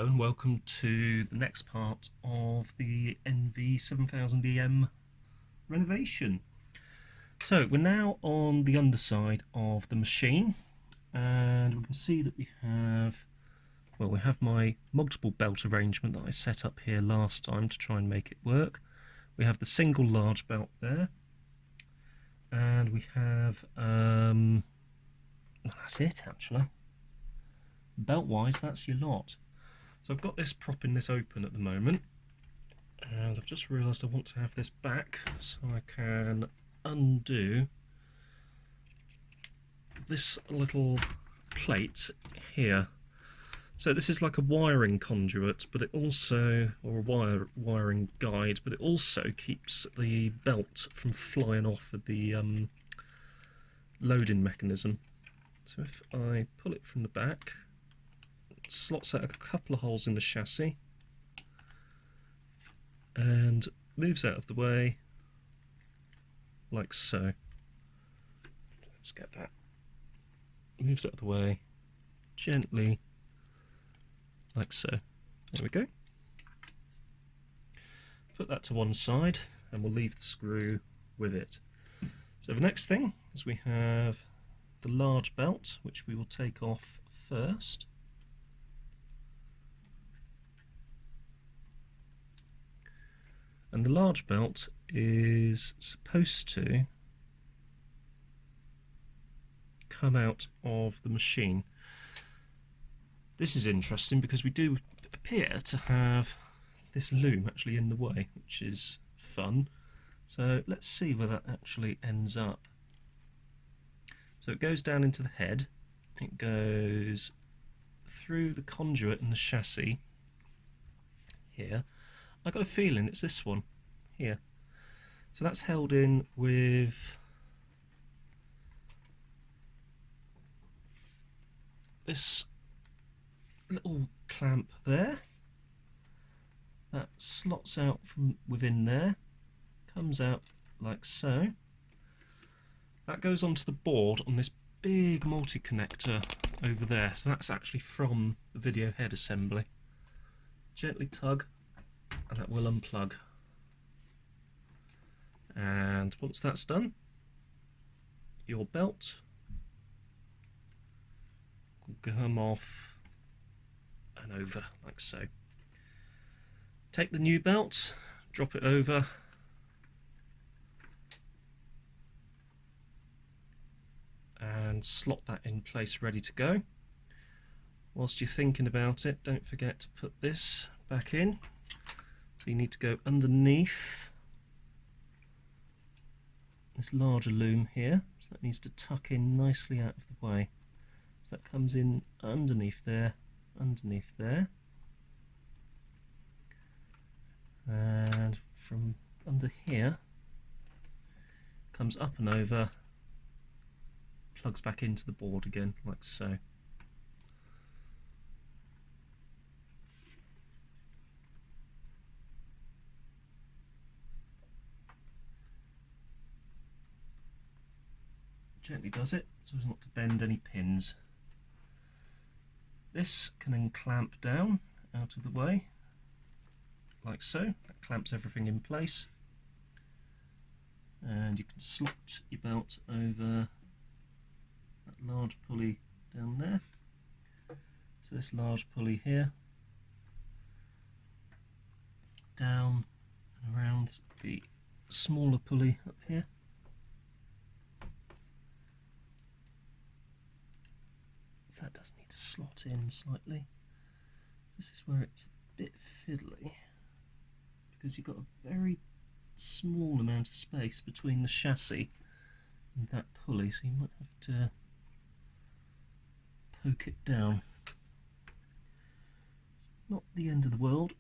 Hello and welcome to the next part of the NV7000EM renovation. So we're now on the underside of the machine and we can see that we have my multiple belt arrangement that I set up here last time to try and make it work. We have the single large belt there, and we have that's it actually. Belt wise, that's your lot. So I've got this propping this open at the moment, and I've just realised I want to have this back so I can undo this little plate here. So this is like a wiring conduit, but it also, or a wiring guide, but it also keeps the belt from flying off of the loading mechanism. So if I pull it from the back, slots out a couple of holes in the chassis and moves out of the way like so. Let's get that. Moves out of the way gently like so. There we go. Put that to one side and we'll leave the screw with it. So the next thing is we have the large belt, which we will take off first. And the large belt is supposed to come out of the machine. This is interesting because we do appear to have this loom actually in the way, which is fun. So let's see where that actually ends up. So it goes down into the head, it goes through the conduit and the chassis here. I've got a feeling it's this one here. So that's held in with this little clamp there. That slots out from within there, comes out like so. That goes onto the board on this big multi-connector over there. So that's actually from the video head assembly. Gently tug, and that will unplug. And once that's done, your belt will come off and over like so. Take the new belt, drop it over, and slot that in place ready to go. Whilst you're thinking about it, don't forget to put this back in. So you need to go underneath this larger loom here, so that needs to tuck in nicely out of the way. So that comes in underneath there, and from under here comes up and over, plugs back into the board again like so. Gently does it so as not to bend any pins. This can then clamp down out of the way like so. That clamps everything in place, and you can slot your belt over that large pulley down there. So this large pulley here, down and around the smaller pulley up here. So that does need to slot in slightly. This is where it's a bit fiddly, because you've got a very small amount of space between the chassis and that pulley, so you might have to poke it down. Not the end of the world,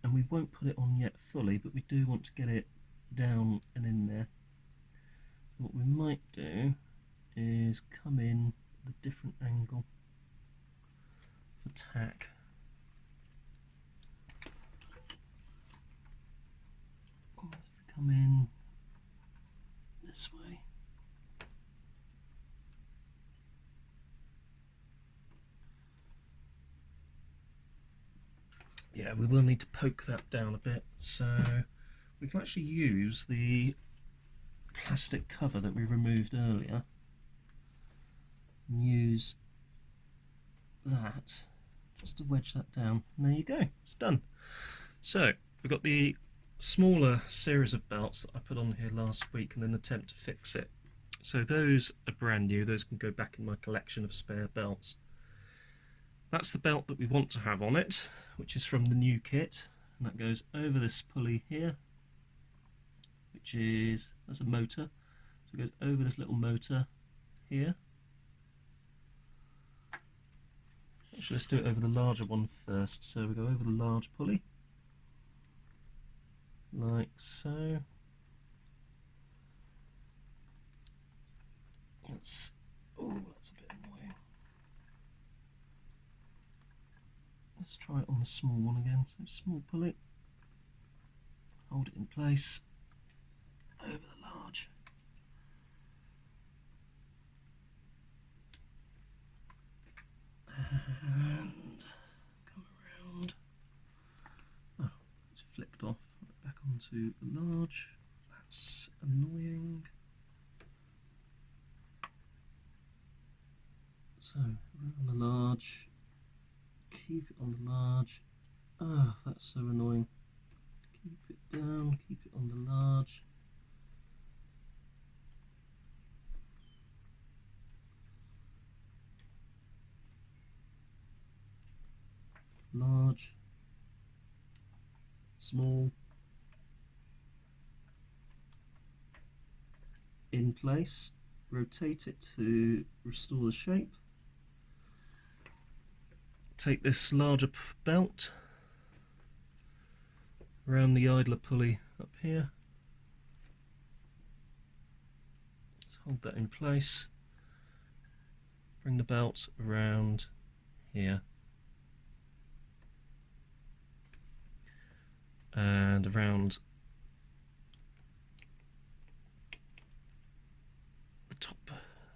and we won't put it on yet fully, but we do want to get it down and in there. So what we might do is come in a different angle for tack. If we come in this way, yeah, we will need to poke that down a bit, so we can actually use the plastic cover that we removed earlier and use that just to wedge that down. And there you go, it's done. So we've got the smaller series of belts that I put on here last week in an attempt to fix it. So those are brand new, those can go back in my collection of spare belts. That's the belt that we want to have on it, which is from the new kit, and that goes over this pulley here, which is, that's a motor, so it goes over this little motor here. Actually, let's do it over the larger one first. So we go over the large pulley, like so. That's a bit annoying. Let's try it on the small one again. So small pulley, hold it in place, over the large. And come around. Oh, it's flipped off. Back onto the large. That's annoying. So, around the large. Keep it on the large. Ah, that's so annoying. Keep it down, keep it on the large. Large, small, in place, rotate it to restore the shape. Take this larger belt around the idler pulley up here. Let's hold that in place. Bring the belt around here. And around the top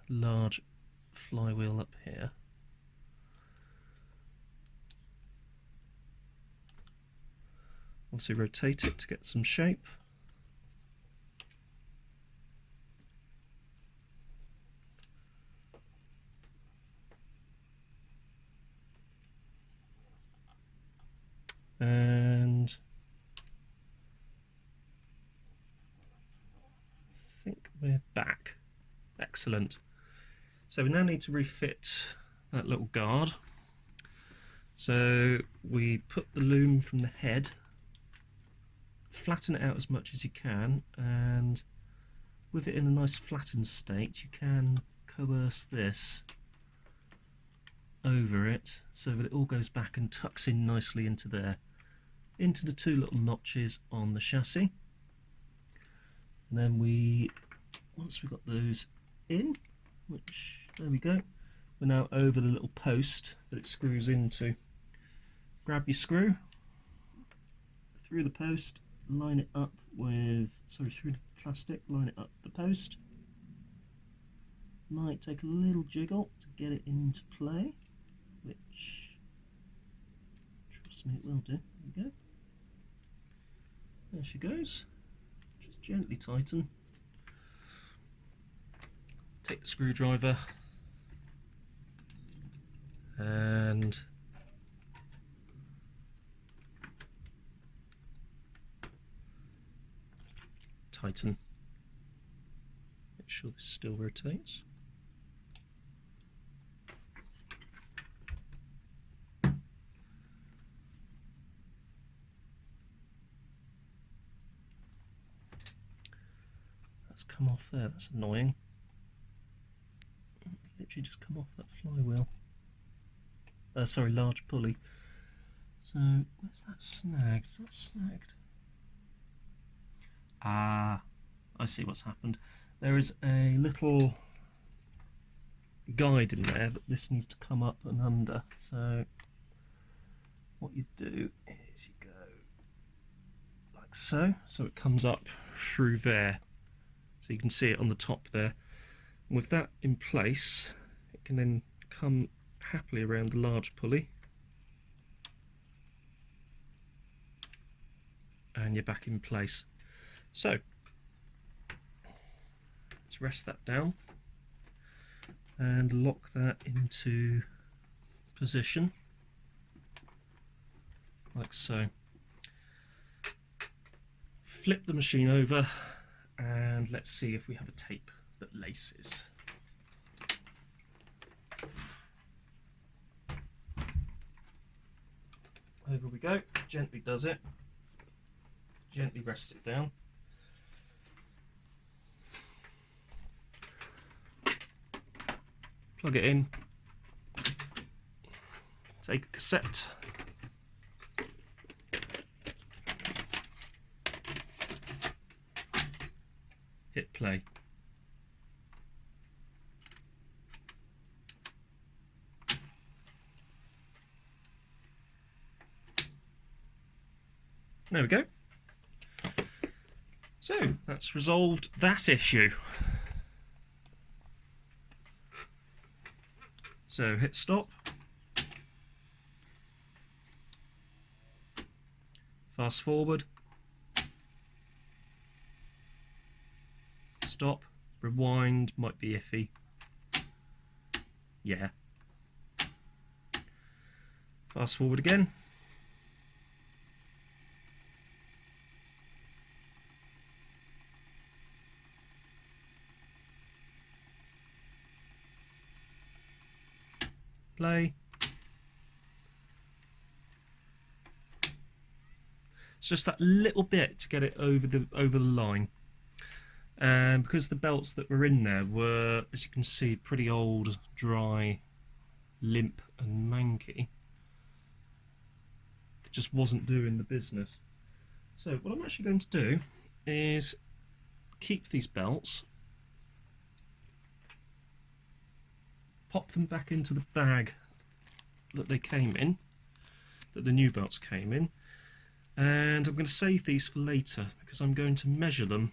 large flywheel up here. Obviously rotate it to get some shape. And I think we're back. Excellent. So we now need to refit that little guard. So we put the loom from the head, flatten it out as much as you can, and with it in a nice flattened state you can coerce this over it so that it all goes back and tucks in nicely into there, into the two little notches on the chassis. And then once we've got those in, which, there we go, we're now over the little post that it screws into. Grab your screw through the post, line it up with, through the plastic, line it up the post. Might take a little jiggle to get it into play, which, trust me, it will do. There we go. There she goes. Just gently tighten. Take the screwdriver and tighten. Make sure this still rotates. That's come off there, that's annoying. Literally just come off that flywheel. Sorry, large pulley. So, where's that snagged? Is that snagged? Ah, I see what's happened. There is a little guide in there, but this needs to come up and under. So, what you do is you go like so, so it comes up through there. So you can see it on the top there. And with that in place, it can then come happily around the large pulley. and you're back in place. So let's rest that down and lock that into position like so. Flip the machine over and let's see if we have a tape that laces. Over we go, gently does it, gently rest it down. Plug it in, take a cassette, hit play. There we go. So that's resolved that issue. So hit stop. Fast forward. Stop. Rewind might be iffy. Yeah. Fast forward again. Play. It's just that little bit to get it over the line. Because the belts that were in there were, as you can see, pretty old, dry, limp and manky. It just wasn't doing the business. So what I'm actually going to do is keep these belts, pop them back into the bag that they came in, that the new belts came in, and I'm going to save these for later because I'm going to measure them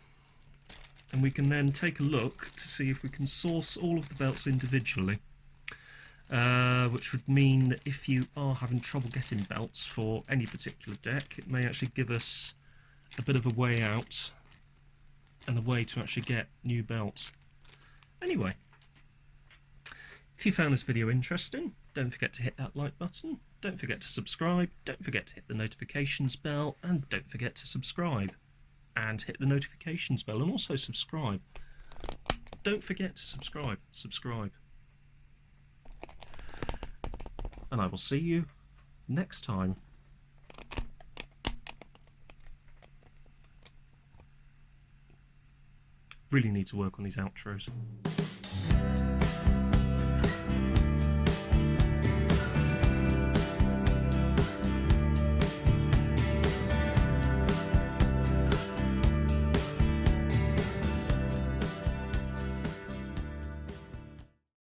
and we can then take a look to see if we can source all of the belts individually, which would mean that if you are having trouble getting belts for any particular deck, it may actually give us a bit of a way out and a way to actually get new belts. Anyway, if you found this video interesting, don't forget to hit that like button, don't forget to subscribe, don't forget to hit the notifications bell, and don't forget to subscribe and hit the notifications bell, and also subscribe. Don't forget to subscribe. And I will see you next time. Really need to work on these outros.